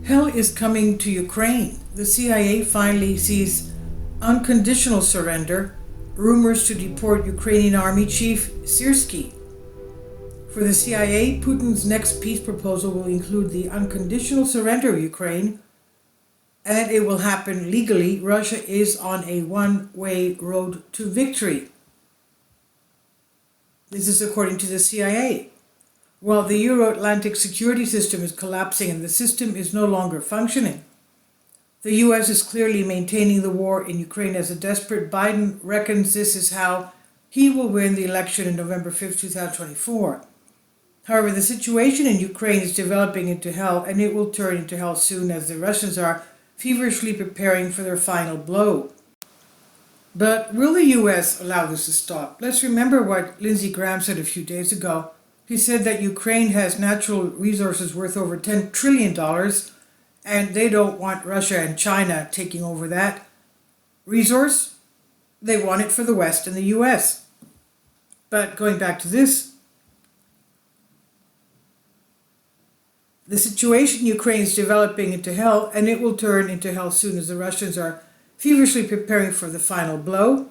Hell is coming to Ukraine. The CIA finally sees unconditional surrender, rumors to deport Ukrainian Army Chief Syrskyi. For the CIA, Putin's next peace proposal will include the unconditional surrender of Ukraine, and it will happen legally. Russia is on a one-way road to victory. This is according to the CIA. While the Euro-Atlantic security system is collapsing and the system is no longer functioning, the US is clearly maintaining the war in Ukraine as a desperate. Biden reckons this is how he will win the election in November 5th, 2024. However, the situation in Ukraine is developing into hell, and it will turn into hell soon as the Russians are feverishly preparing for their final blow. But will the US allow this to stop? Let's remember what Lindsey Graham said a few days ago. He said that Ukraine has natural resources worth over $10 trillion, and they don't want Russia and China taking over that resource. They want it for the West and the US. But going back to this, the situation in Ukraine is developing into hell, and it will turn into hell soon as the Russians are feverishly preparing for the final blow.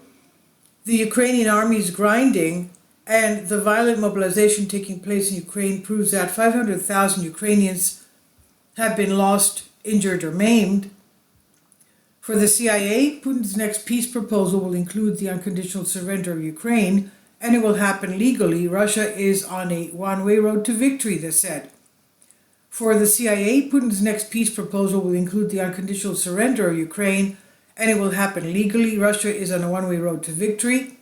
The Ukrainian army is grinding, and the violent mobilization taking place in Ukraine proves that 500,000 Ukrainians have been lost, injured, or maimed. For the CIA, Putin's next peace proposal will include the unconditional surrender of Ukraine, and it will happen legally. Russia is on a one-way road to victory, they said. For the CIA, Putin's next peace proposal will include the unconditional surrender of Ukraine, and it will happen legally. Russia is on a one-way road to victory.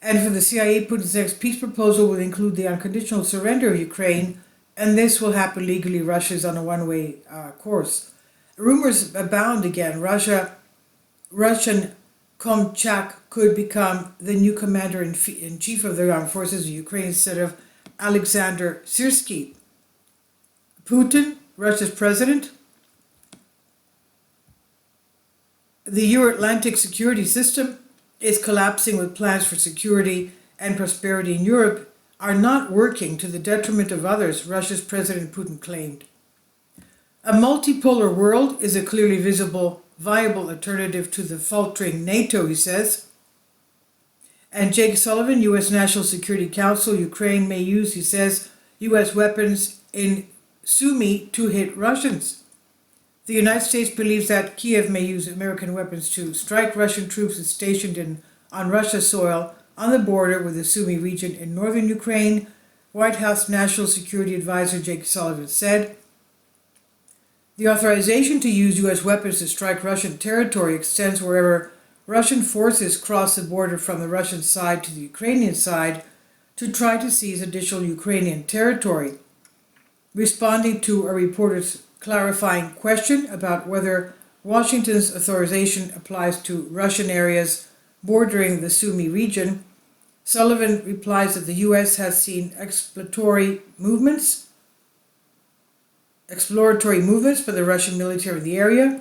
And for the CIA, Putin's next peace proposal will include the unconditional surrender of Ukraine, and this will happen legally. Russia is on a one-way course. Rumors abound again. Russian Komchak could become the new commander-in-chief of the armed forces of Ukraine instead of Alexander Syrskyi. Putin, Russia's president, the Euro-Atlantic security system is collapsing, with plans for security and prosperity in Europe are not working to the detriment of others, Russia's President Putin claimed. A multipolar world is a clearly visible, viable alternative to the faltering NATO, he says. And Jake Sullivan, U.S. National Security Council, Ukraine may use, he says, U.S. weapons in Sumy to hit Russians. The United States believes that Kiev may use American weapons to strike Russian troops stationed on Russia's soil on the border with the Sumy region in northern Ukraine, White House National Security Advisor Jake Sullivan said. The authorization to use U.S. weapons to strike Russian territory extends wherever Russian forces cross the border from the Russian side to the Ukrainian side to try to seize additional Ukrainian territory. Responding to a reporter's clarifying question about whether Washington's authorization applies to Russian areas bordering the Sumy region, Sullivan replies that the U.S. has seen exploratory movements by the Russian military in the area.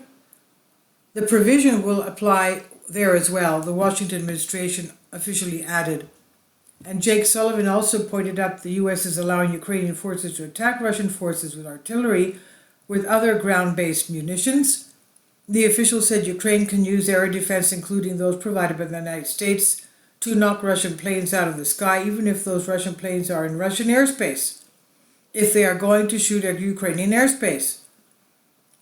The provision will apply there as well, the Washington administration officially added. And Jake Sullivan also pointed out that the U.S. is allowing Ukrainian forces to attack Russian forces with artillery, with other ground-based munitions. The official said Ukraine can use air defense, including those provided by the United States, to knock Russian planes out of the sky, even if those Russian planes are in Russian airspace, if they are going to shoot at Ukrainian airspace.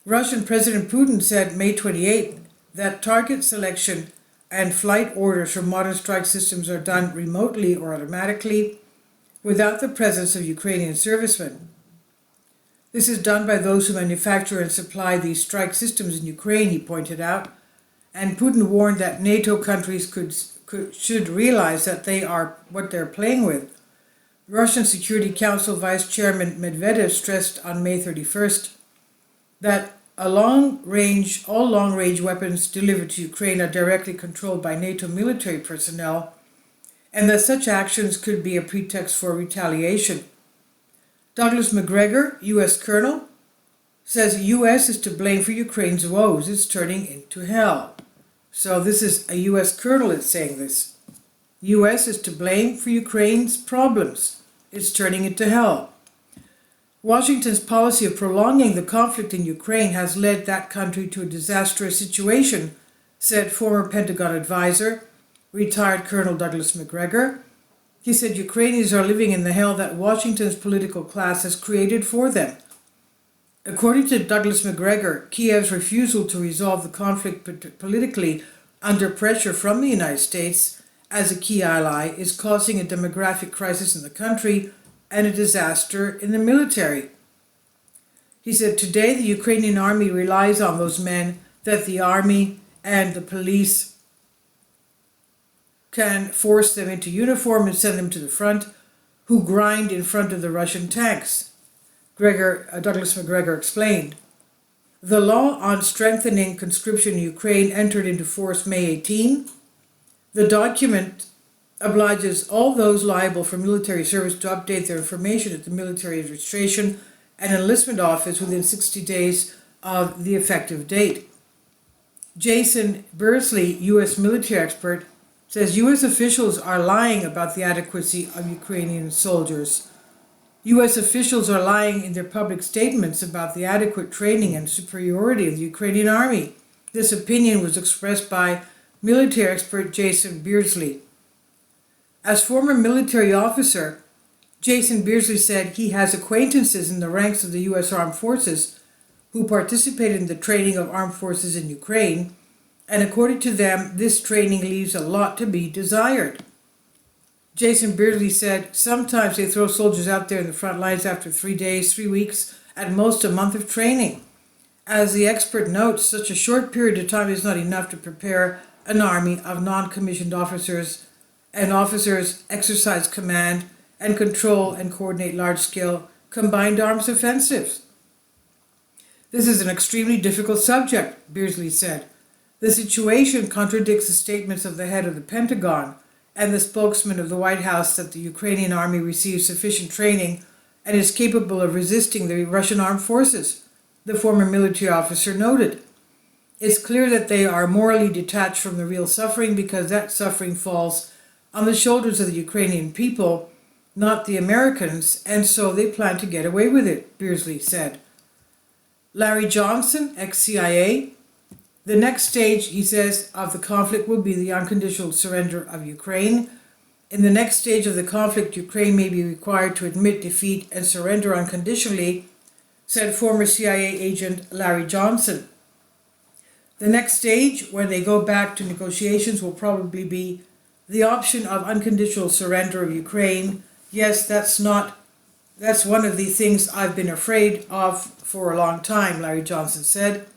Russian President Putin said May 28 that target selection and flight orders for modern strike systems are done remotely or automatically without the presence of Ukrainian servicemen. This is done by those who manufacture and supply these strike systems in Ukraine, he pointed out, and Putin warned that NATO countries should realize that they are what they're playing with. Russian Security Council Vice Chairman Medvedev stressed on May 31st that all long-range weapons delivered to Ukraine are directly controlled by NATO military personnel, and that such actions could be a pretext for retaliation. Douglas McGregor, U.S. Colonel, says U.S. is to blame for Ukraine's woes. It's turning into hell. So this is a U.S. Colonel that's saying this. U.S. is to blame for Ukraine's problems. It's turning into hell. Washington's policy of prolonging the conflict in Ukraine has led that country to a disastrous situation, said former Pentagon advisor, retired Colonel Douglas Macgregor. He said Ukrainians are living in the hell that Washington's political class has created for them. According to Douglas Macgregor, Kiev's refusal to resolve the conflict politically under pressure from the United States as a key ally is causing a demographic crisis in the country and a disaster in the military. He said today the Ukrainian army relies on those men that the army and the police can force them into uniform and send them to the front, who grind in front of the Russian tanks. Douglas Macgregor explained. The law on strengthening conscription in Ukraine entered into force May 18. The document obliges all those liable for military service to update their information at the military registration and enlistment office within 60 days of the effective date. Jason Beardsley, U.S. military expert, says U.S. officials are lying about the adequacy of Ukrainian soldiers. U.S. officials are lying in their public statements about the adequate training and superiority of the Ukrainian army. This opinion was expressed by military expert Jason Beardsley. As former military officer, Jason Beardsley said he has acquaintances in the ranks of the U.S. Armed Forces who participated in the training of armed forces in Ukraine, and according to them, this training leaves a lot to be desired. Jason Beardsley said, sometimes they throw soldiers out there in the front lines after 3 days, 3 weeks, at most a month of training. As the expert notes, such a short period of time is not enough to prepare an army of non-commissioned officers, and officers exercise command and control and coordinate large-scale combined arms offensives. This is an extremely difficult subject, Beardsley said. The situation contradicts the statements of the head of the Pentagon and the spokesman of the White House that the Ukrainian army receives sufficient training and is capable of resisting the Russian armed forces, the former military officer noted. It's clear that they are morally detached from the real suffering because that suffering falls on the shoulders of the Ukrainian people, not the Americans, and so they plan to get away with it, Beardsley said. Larry Johnson, ex-CIA, the next stage, he says, of the conflict will be the unconditional surrender of Ukraine. In the next stage of the conflict, Ukraine may be required to admit defeat and surrender unconditionally, said former CIA agent Larry Johnson. The next stage, when they go back to negotiations, will probably be the option of unconditional surrender of Ukraine. Yes, that's one of the things I've been afraid of for a long time, Larry Johnson said.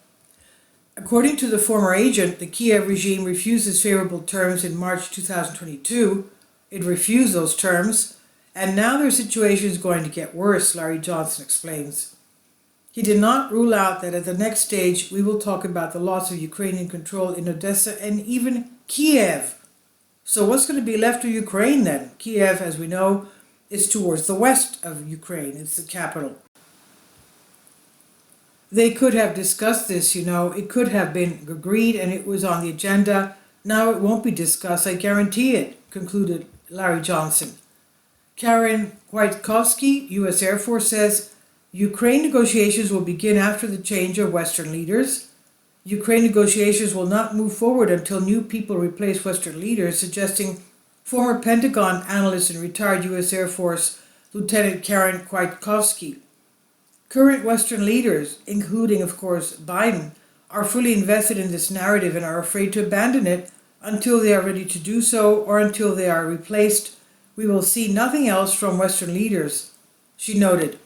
According to the former agent, the Kiev regime refuses favorable terms in March 2022. It refused those terms, and now their situation is going to get worse, Larry Johnson explains. He did not rule out that at the next stage we will talk about the loss of Ukrainian control in Odessa and even Kiev. So what's going to be left of Ukraine then? Kiev, as we know, is towards the west of Ukraine. It's the capital. They could have discussed this, it could have been agreed and it was on the agenda. Now it won't be discussed, I guarantee it, concluded Larry Johnson. Karen Kwiatkowski, U.S. Air Force, says Ukraine negotiations will begin after the change of Western leaders. Ukraine negotiations will not move forward until new people replace Western leaders, suggesting former Pentagon analyst and retired U.S. Air Force Lieutenant Karen Kwiatkowski. Current Western leaders, including, of course, Biden, are fully invested in this narrative and are afraid to abandon it until they are ready to do so or until they are replaced. We will see nothing else from Western leaders, she noted.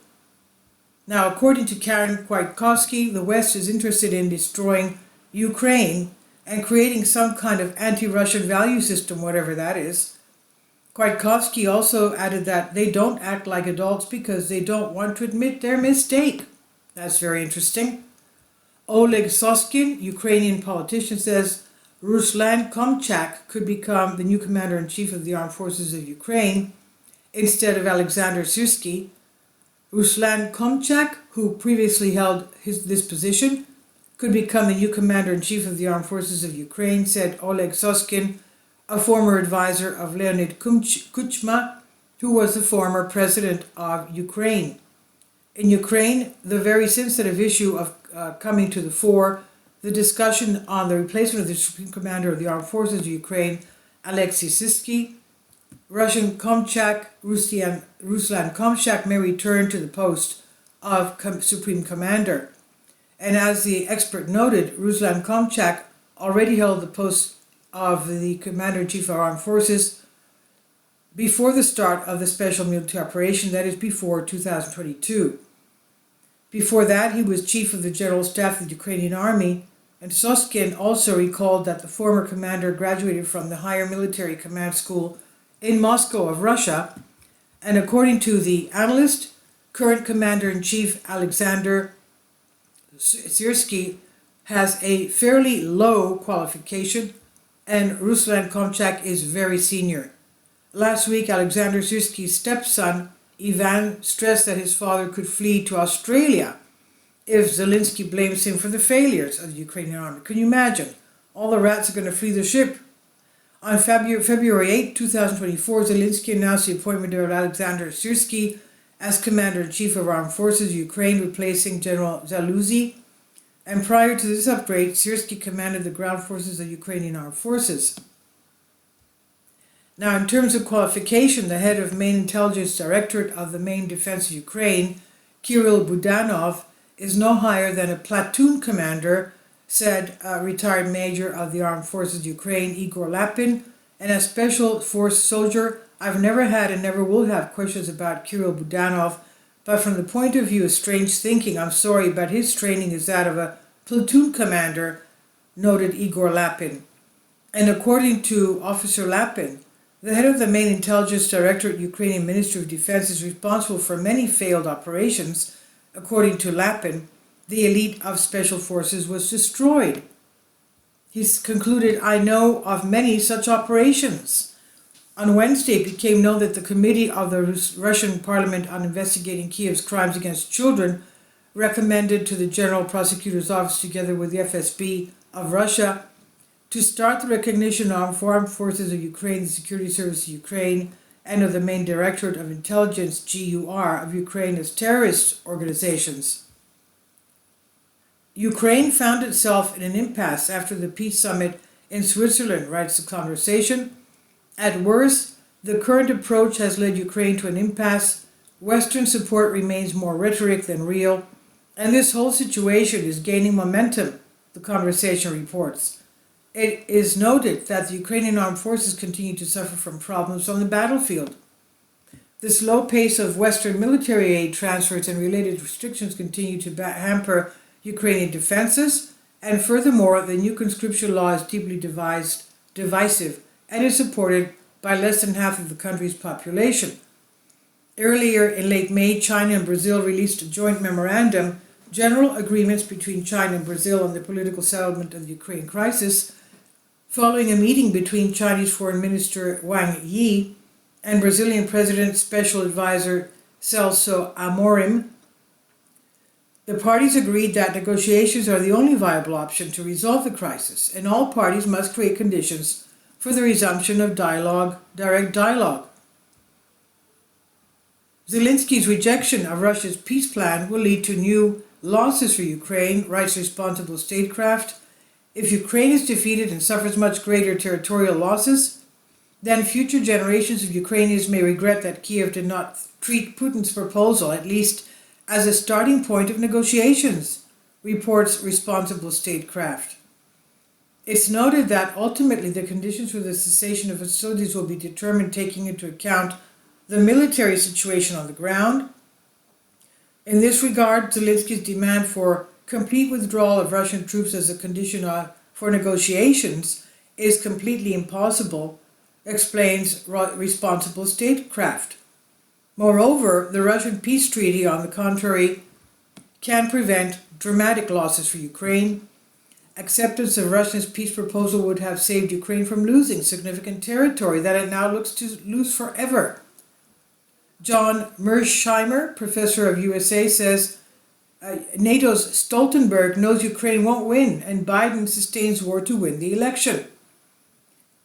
Now, according to Karen Kwiatkowski, the West is interested in destroying Ukraine and creating some kind of anti-Russian value system, whatever that is. Kwiatkowski also added that they don't act like adults because they don't want to admit their mistake. That's very interesting. Oleg Soskin, Ukrainian politician, says Ruslan Komchak could become the new commander-in-chief of the armed forces of Ukraine instead of Alexander Syrsky. Ruslan Komchak, who previously held this position, could become the new commander-in-chief of the armed forces of Ukraine, said Oleg Soskin, a former advisor of Leonid Kuchma, who was the former president of Ukraine. In Ukraine, the very sensitive issue of coming to the fore, the discussion on the replacement of the Supreme Commander of the Armed Forces of Ukraine, Alexei Sisky, Ruslan Komchak may return to the post of Supreme Commander. And as the expert noted, Ruslan Komchak already held the post of the Commander-in-Chief of Armed Forces before the start of the special military operation, that is before 2022. Before that, he was Chief of the General Staff of the Ukrainian Army, and Soskin also recalled that the former commander graduated from the Higher Military Command School in Moscow of Russia, and according to the analyst, current Commander-in-Chief Alexander Syrsky has a fairly low qualification, and Ruslan Komchak is very senior. Last week, Alexander Syrsky's stepson, Ivan, stressed that his father could flee to Australia if Zelensky blames him for the failures of the Ukrainian army. Can you imagine? All the rats are going to flee the ship. On February 8, 2024, Zelensky announced the appointment of Alexander Syrsky as Commander-in-Chief of Armed Forces of Ukraine, replacing General Zaluzhy. And prior to this upgrade, Syrsky commanded the ground forces of Ukrainian Armed Forces. Now, in terms of qualification, the head of Main Intelligence Directorate of the Main Defense of Ukraine, Kirill Budanov, is no higher than a platoon commander, said retired major of the Armed Forces of Ukraine, Igor Lapin. And as special force soldier, I've never had and never will have questions about Kirill Budanov, but from the point of view of strange thinking, I'm sorry, but his training is that of a platoon commander, noted Igor Lapin. And according to Officer Lapin, the head of the Main Intelligence Directorate, Ukrainian Ministry of Defense, is responsible for many failed operations. According to Lapin, the elite of special forces was destroyed. He's concluded, I know of many such operations. On Wednesday, it became known that the Committee of the Russian Parliament on Investigating Kiev's Crimes Against Children recommended to the General Prosecutor's Office, together with the FSB of Russia, to start the recognition of Armed Forces of Ukraine, the Security Service of Ukraine, and of the Main Directorate of Intelligence, GUR, of Ukraine as terrorist organizations. Ukraine found itself in an impasse after the peace summit in Switzerland, writes the conversation. At worst, the current approach has led Ukraine to an impasse. Western support remains more rhetoric than real, and this whole situation is gaining momentum, the conversation reports. It is noted that the Ukrainian armed forces continue to suffer from problems on the battlefield. The slow pace of Western military aid transfers and related restrictions continue to hamper Ukrainian defenses, and furthermore, the new conscription law is deeply divisive and is supported by less than half of the country's population. Earlier in late May, China and Brazil released a joint memorandum, general agreements between China and Brazil on the political settlement of the Ukraine crisis, following a meeting between Chinese Foreign Minister Wang Yi and Brazilian President Special Advisor Celso Amorim. The parties agreed that negotiations are the only viable option to resolve the crisis, and all parties must create conditions for the resumption of direct dialogue. Zelensky's rejection of Russia's peace plan will lead to new losses for Ukraine, writes Responsible Statecraft. If Ukraine is defeated and suffers much greater territorial losses, then future generations of Ukrainians may regret that Kiev did not treat Putin's proposal, at least as a starting point of negotiations, reports Responsible Statecraft. It's noted that ultimately the conditions for the cessation of hostilities will be determined taking into account the military situation on the ground. In this regard, Zelensky's demand for complete withdrawal of Russian troops as a condition for negotiations is completely impossible, explains Responsible Statecraft. Moreover, the Russian peace treaty, on the contrary, can prevent dramatic losses for Ukraine. Acceptance of Russia's peace proposal would have saved Ukraine from losing significant territory that it now looks to lose forever. John Mersheimer, professor of USA, says NATO's Stoltenberg knows Ukraine won't win, and Biden sustains war to win the election.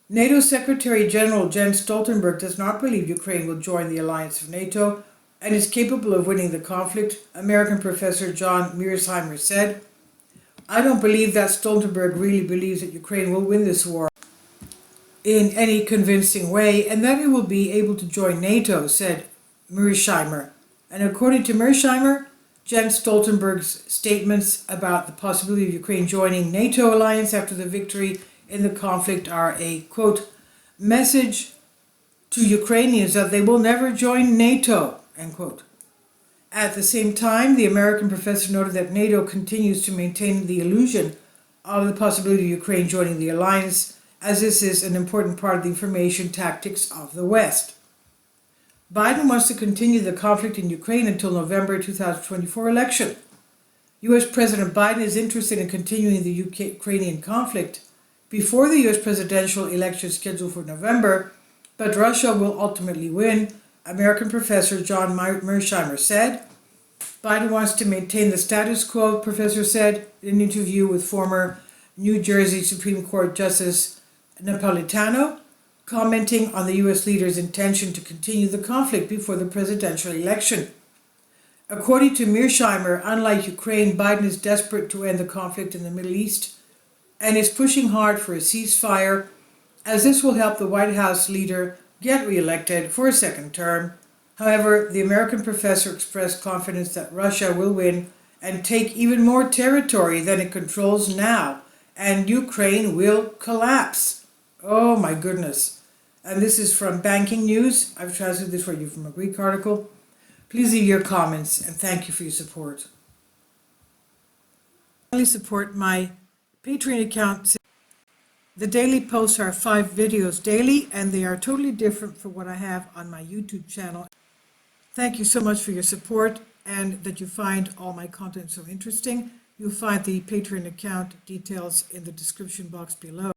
NATO Secretary General Jens Stoltenberg does not believe Ukraine will join the alliance of NATO and is capable of winning the conflict, American professor John Mearsheimer said. I don't believe that Stoltenberg really believes that Ukraine will win this war in any convincing way and that it will be able to join NATO, said Mearsheimer. And according to Mearsheimer, Jens Stoltenberg's statements about the possibility of Ukraine joining NATO alliance after the victory in the conflict are a, quote, message to Ukrainians that they will never join NATO, end quote. At the same time, the American professor noted that NATO continues to maintain the illusion of the possibility of Ukraine joining the alliance, as this is an important part of the information tactics of the West. Biden wants to continue the conflict in Ukraine until November 2024 election. U.S. President Biden is interested in continuing the Ukrainian conflict before the U.S. presidential election scheduled for November, but Russia will ultimately win, American professor John Mearsheimer said. Biden wants to maintain the status quo, professor said in an interview with former New Jersey Supreme Court Justice Napolitano, commenting on the U.S. leader's intention to continue the conflict before the presidential election. According to Mearsheimer, unlike Ukraine, Biden is desperate to end the conflict in the Middle East and is pushing hard for a ceasefire, as this will help the White House leader get reelected for a second term. However, the American professor expressed confidence that Russia will win and take even more territory than it controls now, and Ukraine will collapse. Oh my goodness. And this is from Banking News. I've translated this for you from a Greek article. Please leave your comments and thank you for your support. Finally, support my Patreon account. The daily posts are 5 videos daily, and they are totally different from what I have on my YouTube channel. Thank you so much for your support and that you find all my content so interesting. You'll find the Patreon account details in the description box below.